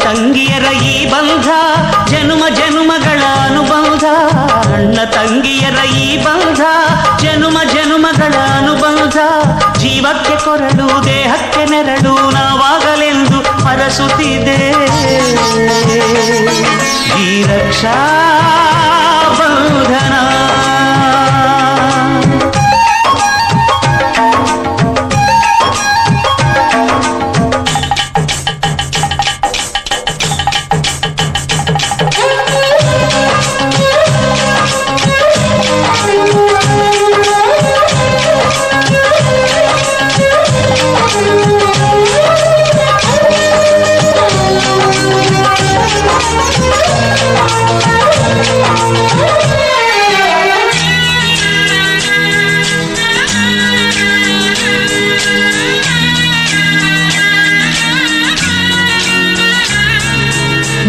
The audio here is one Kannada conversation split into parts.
ತಂಗಿಯರ ಈ ಬಂಧ ಜನುಮ ಜನುಮಗಳ ಅನುಬಂಧ. ಅಣ್ಣ ತಂಗಿಯರ ಈ ಬಂಧ ಜನುಮ ಜನುಮಗಳ ಅನುಬಂಧ. ಜೀವಕ್ಕೆ ಕೊರಳು ದೇಹಕ್ಕೆ ನೆರಳು ನಾವಾಗಲೆಂದು ಹರಸುತ್ತಿದೆ ಈ ರಕ್ಷಾ ಬಂಧನ.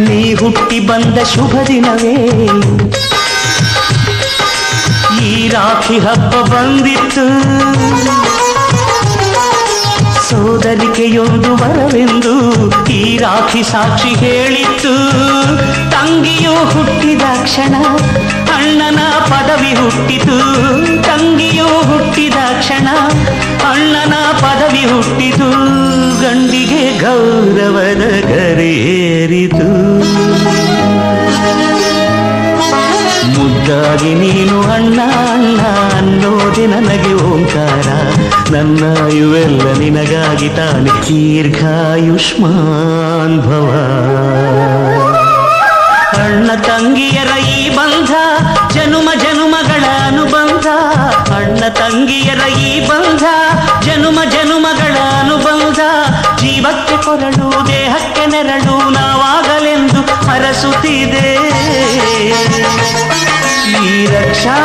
ನೀ ಹುಟ್ಟಿ ಬಂದ ಶುಭ ದಿನವೇ ಈ ರಾಖಿ ಹಬ್ಬ ಬಂದಿತ್ತು. ಸೋದರಿಕೆಯೊಂದು ವರವೆಂದು ಈ ರಾಖಿ ಸಾಕ್ಷಿ ಹೇಳಿತ್ತು. ತಂಗಿಯು ಹುಟ್ಟಿದ ಕ್ಷಣ ಅಣ್ಣನ ಪದವಿ ಹುಟ್ಟಿತು. ತಂಗಿಯು ಹುಟ್ಟಿದ ಕ್ಷಣ ಅಣ್ಣನ ಪದವಿ ಹುಟ್ಟಿತು. ಗಂಡಿಗೆ ಗೌರವದ ಗರೇರಿತು. ಮುದ್ದಾಗಿ ನೀನು ಅಣ್ಣ ಅಣ್ಣ ಅನ್ನೋದೆ ನನಗೆ ಓಂಕಾರ. ನನ್ನ ಇವೆಲ್ಲ ನಿನಗಾಗಿ ತಾನೆ ದೀರ್ಘಾಯುಷ್ಮಾನ್ ಭವ. ಅಣ್ಣ ತಂಗಿಯರ ಈ ಬಂಧ ಜನುಮ ಜನುಮಗಳ ಅನುಬಂಧ. ಅಣ್ಣ ತಂಗಿಯರ ಈ ಬಂಧ ಜನುಮ ಜನುಮಗಳ ಅನುಬಂಧ. ಜೀವಕ್ಕೆ ಕೊರಳು ದೇಹಕ್ಕೆ ನೆರಳು ನಾವಾಗಲೆಂದು ಹರಸುತ್ತಿದೆ ಈ ರಕ್ಷಾ